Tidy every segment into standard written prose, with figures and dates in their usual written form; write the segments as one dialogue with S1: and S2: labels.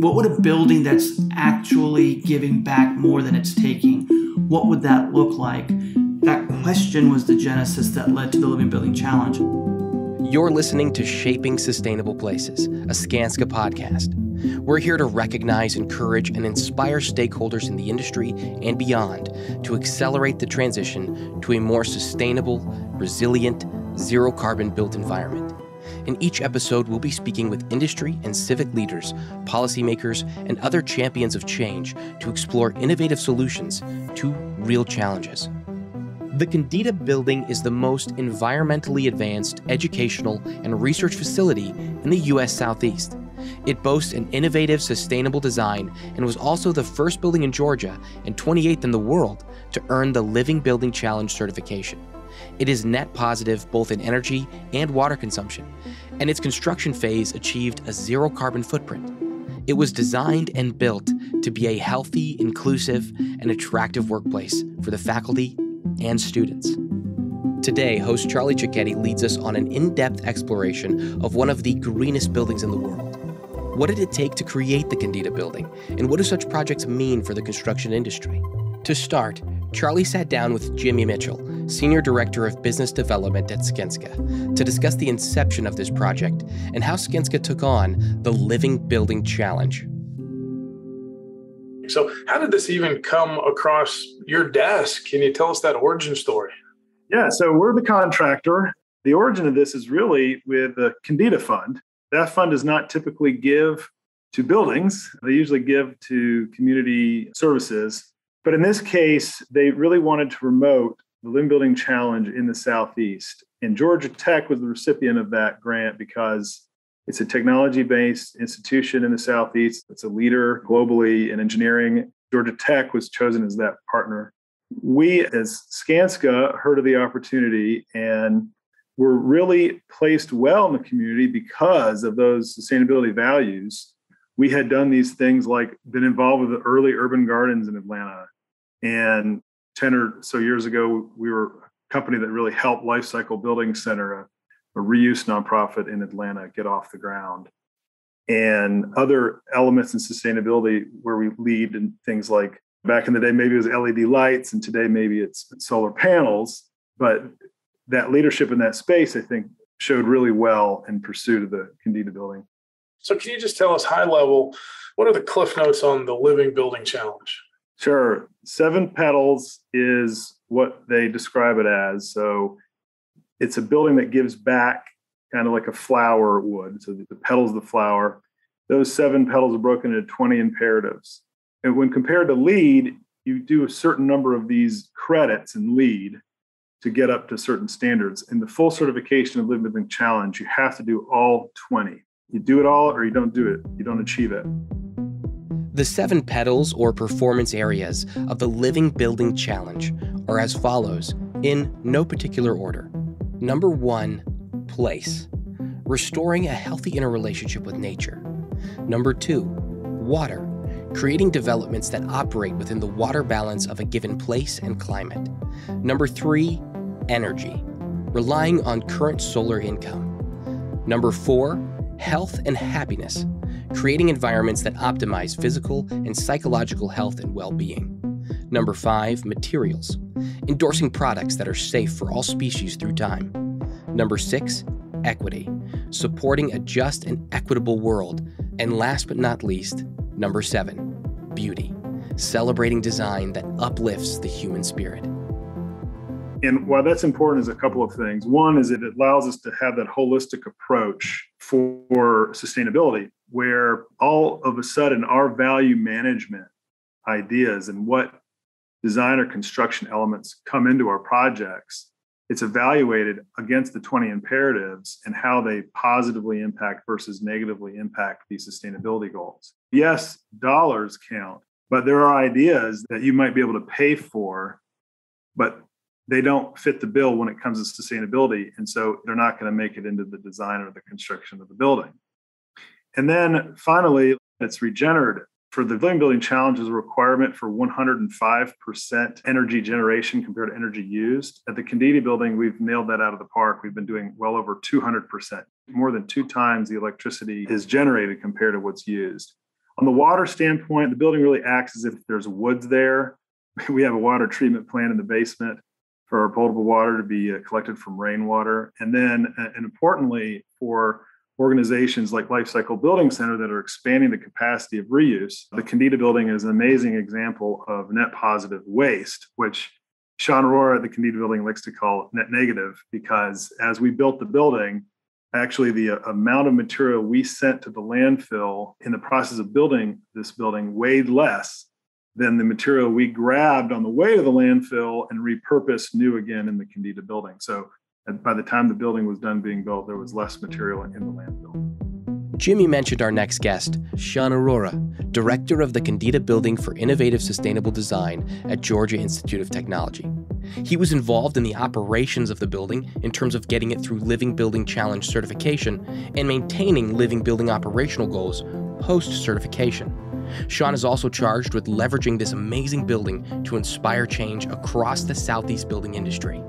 S1: What would a building that's actually giving back more than it's taking, what would that look like? That question was the genesis that led to the Living Building Challenge.
S2: You're listening to Shaping Sustainable Places, a Skanska podcast. We're here to recognize, encourage, and inspire stakeholders in the industry and beyond to accelerate the transition to a more sustainable, resilient, zero-carbon built environment. In each episode, we'll be speaking with industry and civic leaders, policymakers, and other champions of change to explore innovative solutions to real challenges. The Kendeda Building is the most environmentally advanced educational and research facility in the U.S. Southeast. It boasts an innovative, sustainable design and was also the first building in Georgia and 28th in the world to earn the Living Building Challenge certification. It is net positive both in energy and water consumption, and its construction phase achieved a zero carbon footprint. It was designed and built to be a healthy, inclusive, and attractive workplace for the faculty and students. Today, host Charlie Cicchetti leads us on an in-depth exploration of one of the greenest buildings in the world. What did it take to create the Kendeda Building, and what do such projects mean for the construction industry? To start, Charlie sat down with Jimmy Mitchell, Senior Director of Business Development at Skanska, to discuss the inception of this project and how Skanska took on the Living Building Challenge.
S3: So how did this even come across your desk? Can you tell us that origin story?
S4: Yeah, so we're the contractor. The origin of this is really with the Kendeda Fund. That fund does not typically give to buildings. They usually give to community services. But in this case, they really wanted to promote the Living Building Challenge in the Southeast. And Georgia Tech was the recipient of that grant because it's a technology-based institution in the Southeast. It's a leader globally in engineering. Georgia Tech was chosen as that partner. We, as Skanska, heard of the opportunity and were really placed well in the community because of those sustainability values. We had done these things like been involved with the early urban gardens in Atlanta. And 10 or so years ago, we were a company that really helped Lifecycle Building Center, a reuse nonprofit in Atlanta, get off the ground. And other elements in sustainability where we lead in things like back in the day, maybe it was LED lights, and today maybe it's solar panels. But that leadership in that space, I think, showed really well in pursuit of the Kendeda Building.
S3: So can you just tell us high level, what are the cliff notes on the Living Building Challenge?
S4: Sure. 7 petals is what they describe it as. So it's a building that gives back kind of like a flower would. So the petals of the flower, those 7 petals are broken into 20 imperatives. And when compared to LEED, you do a certain number of these credits in LEED to get up to certain standards. In the full certification of Living Building Challenge, you have to do all 20. You do it all or you don't do it. You don't achieve it.
S2: The 7 petals or performance areas of the Living Building Challenge are as follows, in no particular order. Number 1, place. Restoring a healthy interrelationship with nature. Number 2, water. Creating developments that operate within the water balance of a given place and climate. Number 3, energy. Relying on current solar income. Number 4, health and happiness. Creating environments that optimize physical and psychological health and well-being. Number 5, materials. Endorsing products that are safe for all species through time. Number 6, equity. Supporting a just and equitable world. And last but not least, number 7, beauty. Celebrating design that uplifts the human spirit.
S4: And why that's important is a couple of things. One is it allows us to have that holistic approach for sustainability, where all of a sudden our value management ideas and what design or construction elements come into our projects, it's evaluated against the 20 imperatives and how they positively impact versus negatively impact these sustainability goals. Yes, dollars count, but there are ideas that you might be able to pay for, but they don't fit the bill when it comes to sustainability. And so they're not going to make it into the design or the construction of the building. And then finally, it's regenerative. For the Living Building Challenge is a requirement for 105% energy generation compared to energy used. At the Kendeda Building, we've nailed that out of the park. We've been doing well over 200%. More than 2 times the electricity is generated compared to what's used. On the water standpoint, the building really acts as if there's woods there. We have a water treatment plant in the basement for our potable water to be collected from rainwater. And then, and importantly, for organizations like Life Cycle Building Center that are expanding the capacity of reuse, the Kendeda Building is an amazing example of net positive waste, which Shan Arora at the Kendeda Building likes to call net negative, because as we built the building, actually the amount of material we sent to the landfill in the process of building this building weighed less than the material we grabbed on the way to the landfill and repurposed new again in the Kendeda Building. So by the time the building was done being built, there was less material in the landfill.
S2: Jimmy mentioned our next guest, Shan Arora, director of the Kendeda Building for Innovative Sustainable Design at Georgia Institute of Technology. He was involved in the operations of the building in terms of getting it through Living Building Challenge certification and maintaining Living Building operational goals post-certification. Shan is also charged with leveraging this amazing building to inspire change across the Southeast building industry.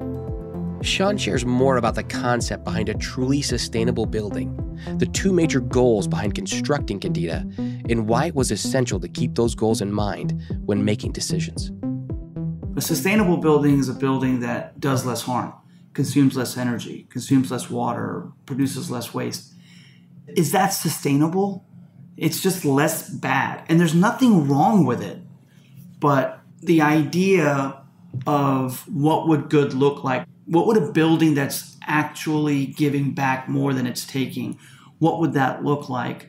S2: Shan shares more about the concept behind a truly sustainable building, the two major goals behind constructing Kendeda, and why it was essential to keep those goals in mind when making decisions.
S1: A sustainable building is a building that does less harm, consumes less energy, consumes less water, produces less waste. Is that sustainable? It's just less bad. And there's nothing wrong with it. But the idea of what would good look like, what would a building that's actually giving back more than it's taking, what would that look like?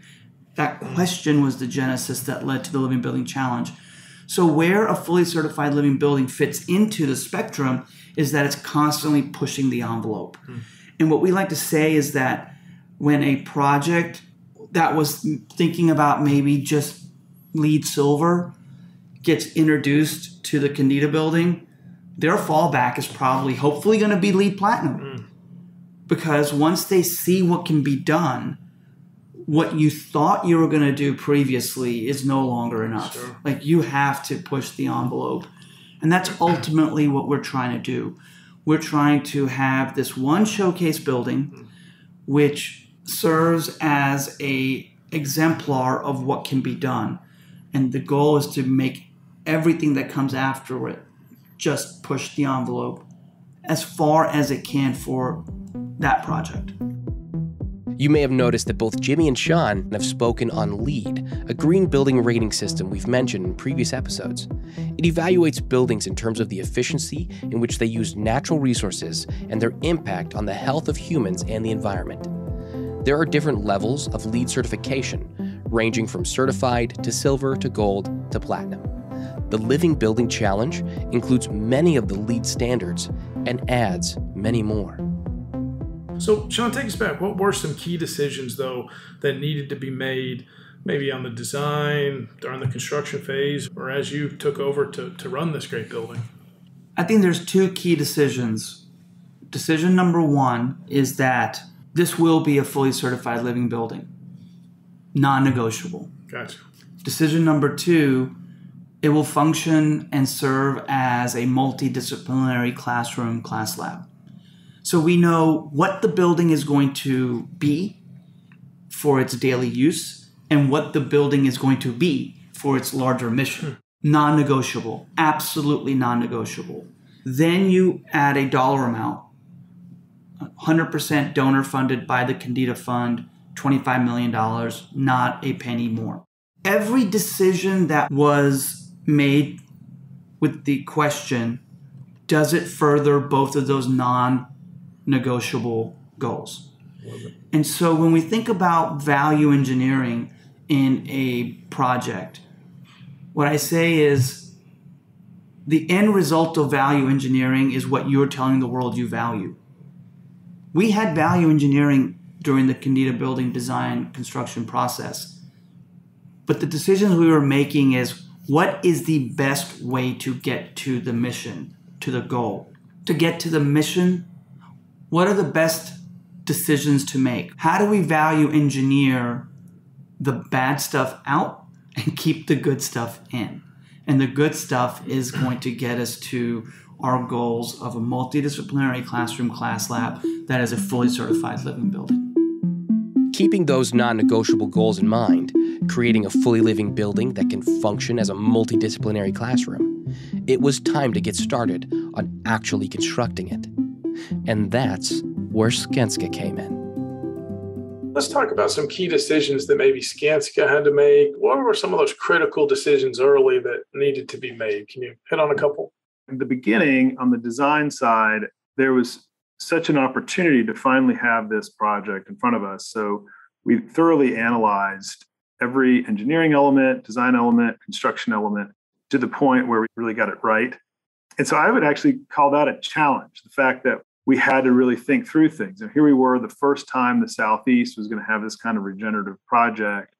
S1: That question was the genesis that led to the Living Building Challenge. So where a fully certified living building fits into the spectrum is that it's constantly pushing the envelope. And what we like to say is that when a project that was thinking about maybe just LEED silver gets introduced to the Kendeda Building, their fallback is probably hopefully going to be LEED platinum. Because once they see what can be done, what you thought you were going to do previously is no longer enough. Sure. Like, you have to push the envelope. And that's ultimately what we're trying to do. We're trying to have this one showcase building which serves as a exemplar of what can be done. And the goal is to make everything that comes after it just push the envelope as far as it can for that project.
S2: You may have noticed that both Jimmy and Shan have spoken on LEED, a green building rating system we've mentioned in previous episodes. It evaluates buildings in terms of the efficiency in which they use natural resources and their impact on the health of humans and the environment. There are different levels of LEED certification, ranging from certified to silver to gold to platinum. The Living Building Challenge includes many of the LEED standards and adds many more.
S3: So, Shan, take us back. What were some key decisions, though, that needed to be made, maybe on the design, during the construction phase, or as you took over to run this great building?
S1: I think there's two key decisions. Decision number one is that this will be a fully certified living building, non-negotiable.
S3: Gotcha.
S1: Decision number two, it will function and serve as a multidisciplinary classroom, class lab. So we know what the building is going to be for its daily use and what the building is going to be for its larger mission. Non-negotiable, absolutely non-negotiable. Then you add a dollar amount, 100% donor funded by the Kendeda Fund, $25 million, not a penny more. Every decision that was made with the question, does it further both of those non-negotiable goals? And so when we think about value engineering in a project, what I say is the end result of value engineering is what you're telling the world you value. We had value engineering during the Kendeda Building design construction process, but the decisions we were making is what is the best way to get to the mission, to the goal? To get to the mission, what are the best decisions to make? How do we value engineer the bad stuff out and keep the good stuff in? And the good stuff is going to get us to our goals of a multidisciplinary classroom class lab that is a fully certified living building.
S2: Keeping those non-negotiable goals in mind, creating a fully living building that can function as a multidisciplinary classroom, it was time to get started on actually constructing it. And that's where Skanska came in.
S3: Let's talk about some key decisions that maybe Skanska had to make. What were some of those critical decisions early that needed to be made? Can you hit on a couple?
S4: In the beginning, on the design side, there was such an opportunity to finally have this project in front of us. So we thoroughly analyzed every engineering element, design element, construction element to the point where we really got it right. And so I would actually call that a challenge, the fact that we had to really think through things. And here we were, the first time the Southeast was going to have this kind of regenerative project.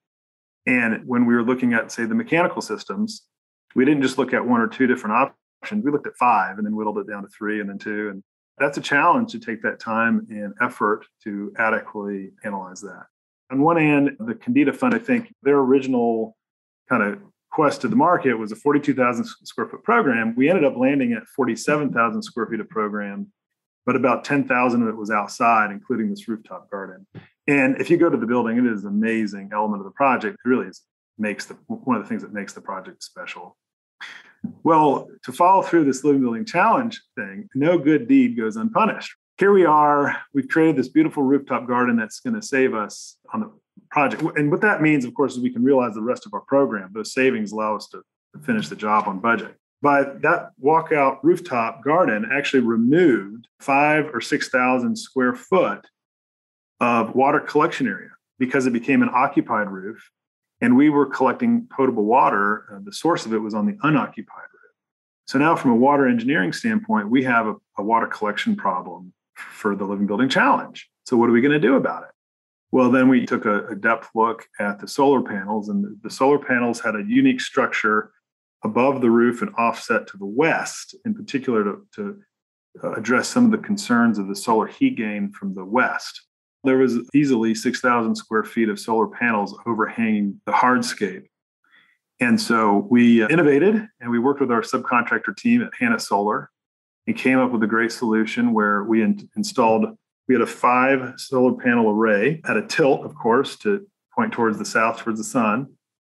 S4: And when we were looking at, say, the mechanical systems, we didn't just look at one or two different options. We looked at 5 and then whittled it down to 3 and then 2. And that's a challenge to take that time and effort to adequately analyze that. On one hand, the Kendeda Fund, I think their original kind of quest to the market was a 42,000 square foot program. We ended up landing at 47,000 square feet of program, but about 10,000 of it was outside, including this rooftop garden. And if you go to the building, it is an amazing element of the project. It really is, one of the things that makes the project special. Well, to follow through this living building challenge thing, no good deed goes unpunished. Here we are, we've created this beautiful rooftop garden that's going to save us on the project. And what that means, of course, is we can realize the rest of our program. Those savings allow us to finish the job on budget. But that walkout rooftop garden actually removed 5,000 or 6,000 square foot of water collection area because it became an occupied roof. And we were collecting potable water. The source of it was on the unoccupied roof. So now from a water engineering standpoint, we have a water collection problem for the living building challenge. So what are we going to do about it? Well, then we took a depth look at the solar panels, and the solar panels had a unique structure above the roof and offset to the west, in particular to address some of the concerns of the solar heat gain from the west. There was easily 6,000 square feet of solar panels overhanging the hardscape. And so we innovated and we worked with our subcontractor team at Hanna Solar and came up with a great solution where we had a 5 solar panel array at a tilt, of course, to point towards the south, towards the sun.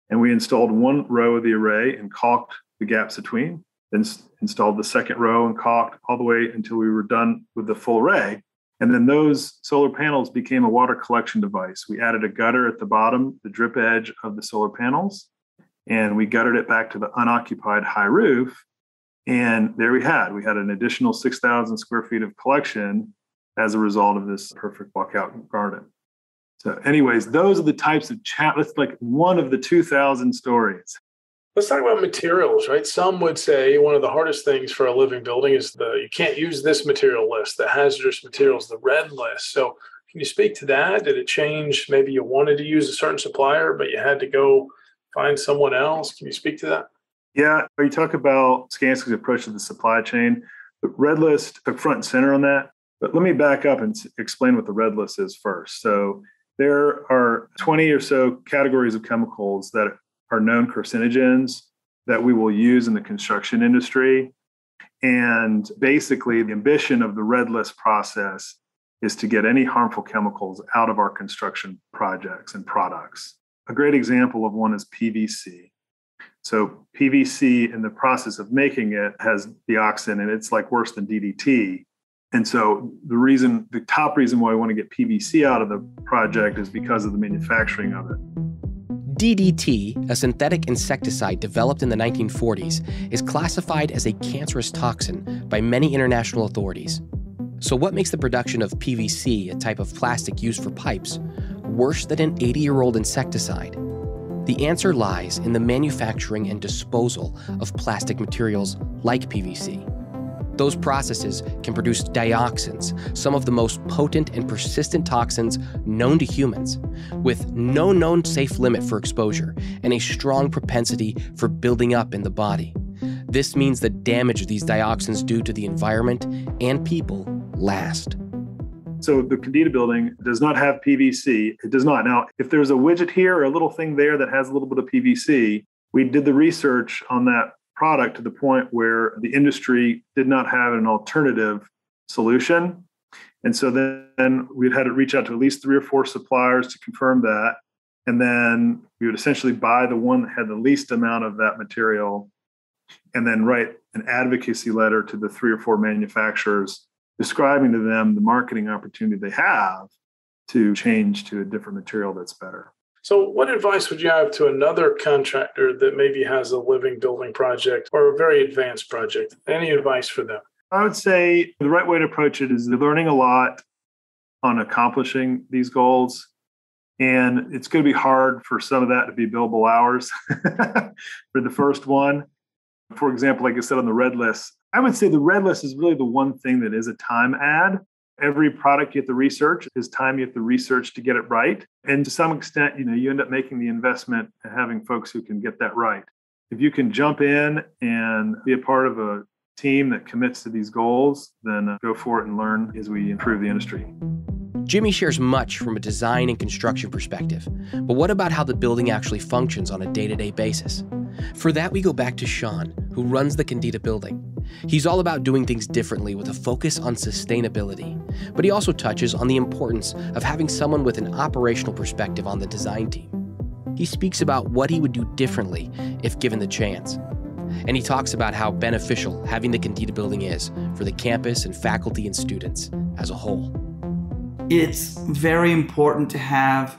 S4: And we installed one row of the array and caulked the gaps between, then installed the second row and caulked all the way until we were done with the full array. And then those solar panels became a water collection device. We added a gutter at the bottom, the drip edge of the solar panels, and we guttered it back to the unoccupied high roof. And there we had an additional 6,000 square feet of collection as a result of this perfect walkout garden. So anyways, those are the types of that's like one of the 2,000 stories.
S3: Let's talk about materials, right? Some would say one of the hardest things for a living building is you can't use this material list, the hazardous materials, the red list. So can you speak to that? Did it change? Maybe you wanted to use a certain supplier, but you had to go find someone else. Can you speak to that?
S4: Yeah, you talk about Skanska's approach to the supply chain. The red list took front and center on that. But let me back up and explain what the red list is first. So there are 20 or so categories of chemicals that are known carcinogens that we will use in the construction industry. And basically, the ambition of the red list process is to get any harmful chemicals out of our construction projects and products. A great example of one is PVC. So PVC, in the process of making it, has dioxin, and it's like worse than DDT. And so the top reason why we want to get PVC out of the project is because of the manufacturing of it.
S2: DDT, a synthetic insecticide developed in the 1940s, is classified as a cancerous toxin by many international authorities. So what makes the production of PVC, a type of plastic used for pipes, worse than an 80-year-old insecticide? The answer lies in the manufacturing and disposal of plastic materials like PVC. Those processes can produce dioxins, some of the most potent and persistent toxins known to humans, with no known safe limit for exposure and a strong propensity for building up in the body. This means the damage these dioxins do to the environment and people last.
S4: So the Kendeda Building does not have PVC. It does not. Now, if there's a widget here or a little thing there that has a little bit of PVC, we did the research on that product to the point where the industry did not have an alternative solution. And so then we'd had to reach out to at least 3 or 4 suppliers to confirm that. And then we would essentially buy the one that had the least amount of that material and then write an advocacy letter to the 3 or 4 manufacturers describing to them the marketing opportunity they have to change to a different material that's better.
S3: So what advice would you have to another contractor that maybe has a living building project or a very advanced project? Any advice for them?
S4: I would say the right way to approach it is learning a lot on accomplishing these goals. And it's going to be hard for some of that to be billable hours for the first one. For example, like I said on the red list, I would say the red list is really the one thing that is a time add. Every product you have to research is time you have to research to get it right. And to some extent, you end up making the investment and having folks who can get that right. If you can jump in and be a part of a team that commits to these goals, then go for it and learn as we improve the industry.
S2: Jimmy shares much from a design and construction perspective, but what about how the building actually functions on a day-to-day basis? For that, we go back to Shan, who runs the Kendeda Building. He's all about doing things differently with a focus on sustainability, but he also touches on the importance of having someone with an operational perspective on the design team. He speaks about what he would do differently if given the chance. And he talks about how beneficial having the Kendeda Building is for the campus and faculty and students as a whole.
S1: It's very important to have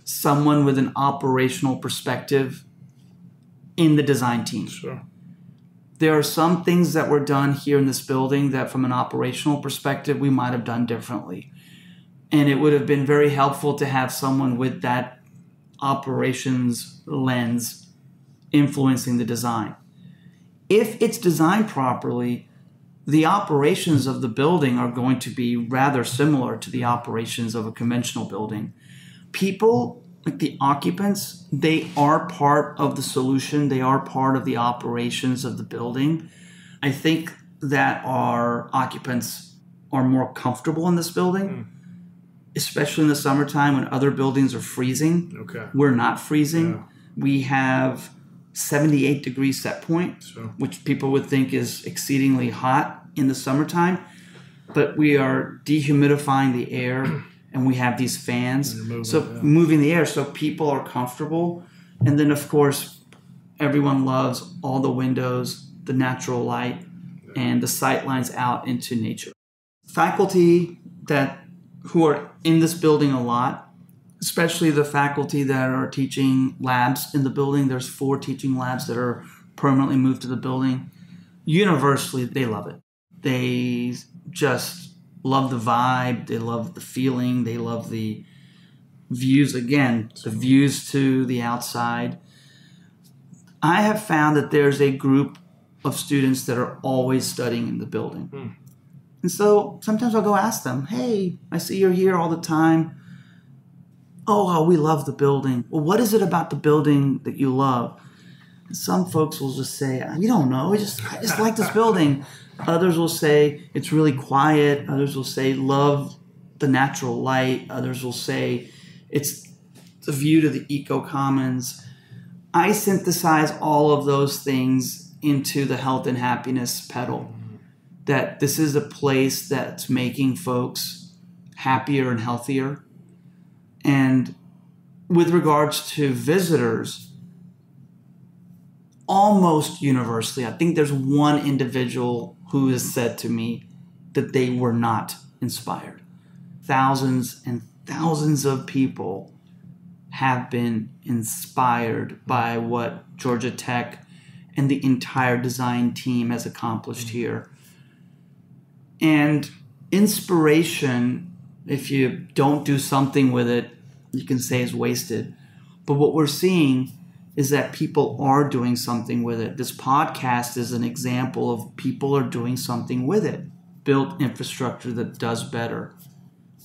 S1: someone with an operational perspective in the design team.
S3: Sure.
S1: There are some things that were done here in this building that from an operational perspective, we might have done differently. And it would have been very helpful to have someone with that operations lens influencing the design. If it's designed properly, the operations of the building are going to be rather similar to the operations of a conventional building. People, like the occupants, they are part of the solution. They are part of the operations of the building. I think that our occupants are more comfortable in this building, especially in the summertime when other buildings are freezing.
S3: Okay.
S1: We're not freezing.
S3: Yeah.
S1: We have 78 degree set point, which people would think is exceedingly hot in the summertime, but we are dehumidifying the air and we have these fans. Moving the air so people are comfortable. And then of course, everyone loves all the windows, the natural light, and the sight lines out into nature. Faculty who are in this building a lot, especially the faculty that are teaching labs in the building. There's 4 teaching labs that are permanently moved to the building. Universally, they love it. They just love the vibe. They love the feeling. They love the views. Again, the views to the outside. I have found that there's a group of students that are always studying in the building. And so sometimes I'll go ask them, hey, I see you're here all the time. Oh, we love the building. Well, what is it about the building that you love? And some folks will just say, we don't know. I just like this building. Others will say it's really quiet. Others will say love the natural light. Others will say it's the view to the eco commons. I synthesize all of those things into the health and happiness pedal. That this is a place that's making folks happier and healthier. And with regards to visitors, almost universally, I think there's one individual who has said to me that they were not inspired. Thousands and thousands of people have been inspired by what Georgia Tech and the entire design team has accomplished here. And inspiration, if you don't do something with it, you can say is wasted. But what we're seeing is that people are doing something with it. This podcast is an example of people are doing something with it. Build infrastructure that does better.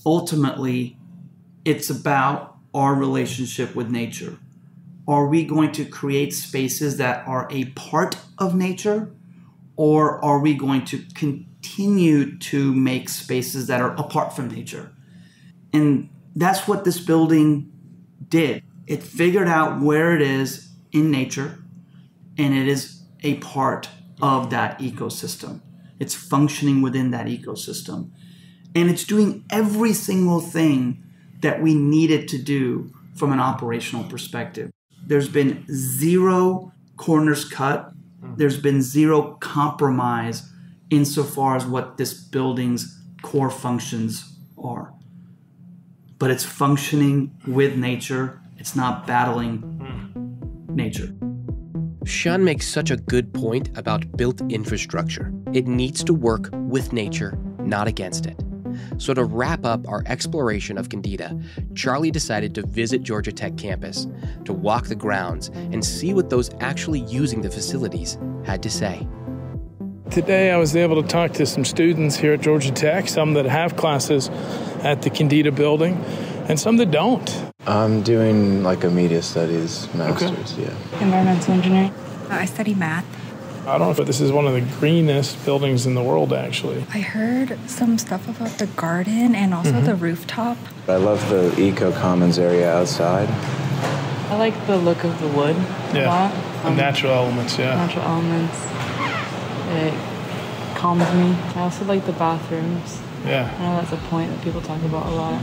S1: Ultimately, it's about our relationship with nature. Are we going to create spaces that are a part of nature? Or are we going to continue to make spaces that are apart from nature? And that's what this building did. It figured out where it is in nature, and it is a part of that ecosystem. It's functioning within that ecosystem. And it's doing every single thing that we need it to do from an operational perspective. There's been zero corners cut. There's been zero compromise insofar as what this building's core functions are. But it's functioning with nature. It's not battling nature.
S2: Shan makes such a good point about built infrastructure. It needs to work with nature, not against it. So to wrap up our exploration of Kendeda, Charlie decided to visit Georgia Tech campus to walk the grounds and see what those actually using the facilities had to say.
S3: Today I was able to talk to some students here at Georgia Tech, some that have classes at the Kendeda Building and some that don't.
S5: I'm doing like a media studies master's, yeah.
S6: Environmental engineering. I study math.
S3: I don't know if this is one of the greenest buildings in the world, actually.
S6: I heard some stuff about the garden and also the rooftop.
S5: I love the Eco Commons area outside.
S7: I like the look of the wood a lot.
S3: The natural elements,
S7: Natural elements. It calms me. I also like the bathrooms.
S3: Yeah.
S7: I know that's a point that people talk about a lot.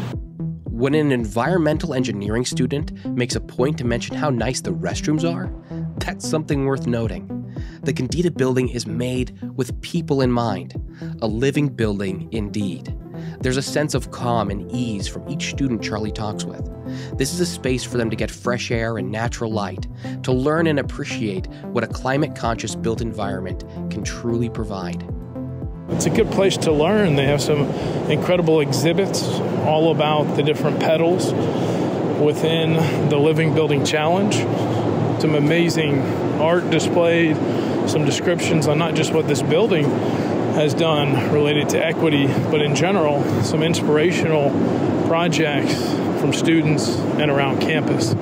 S2: When an environmental engineering student makes a point to mention how nice the restrooms are, that's something worth noting. The Kendeda Building is made with people in mind, a living building indeed. There's a sense of calm and ease from each student Charlie talks with. This is a space for them to get fresh air and natural light, to learn and appreciate what a climate-conscious built environment can truly provide.
S3: It's a good place to learn. They have some incredible exhibits all about the different petals within the Living Building Challenge. Some amazing art displayed, some descriptions on not just what this building has done related to equity, but in general, some inspirational projects from students and around campus.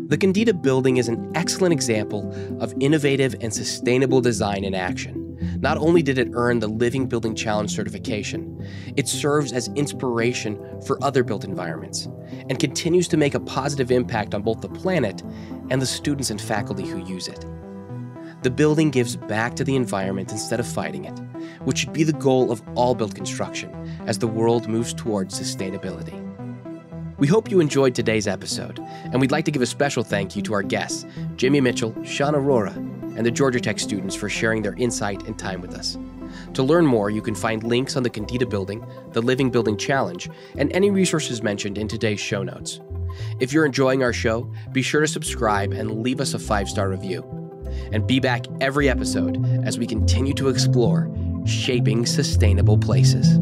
S2: The Kendeda Building is an excellent example of innovative and sustainable design in action. Not only did it earn the Living Building Challenge certification, it serves as inspiration for other built environments and continues to make a positive impact on both the planet and the students and faculty who use it. The building gives back to the environment instead of fighting it, which should be the goal of all built construction as the world moves towards sustainability. We hope you enjoyed today's episode, and we'd like to give a special thank you to our guests, Jimmy Mitchell, Shan Arora, and the Georgia Tech students for sharing their insight and time with us. To learn more, you can find links on the Kendeda Building, the Living Building Challenge, and any resources mentioned in today's show notes. If you're enjoying our show, be sure to subscribe and leave us a 5-star review. And be back every episode as we continue to explore shaping sustainable places.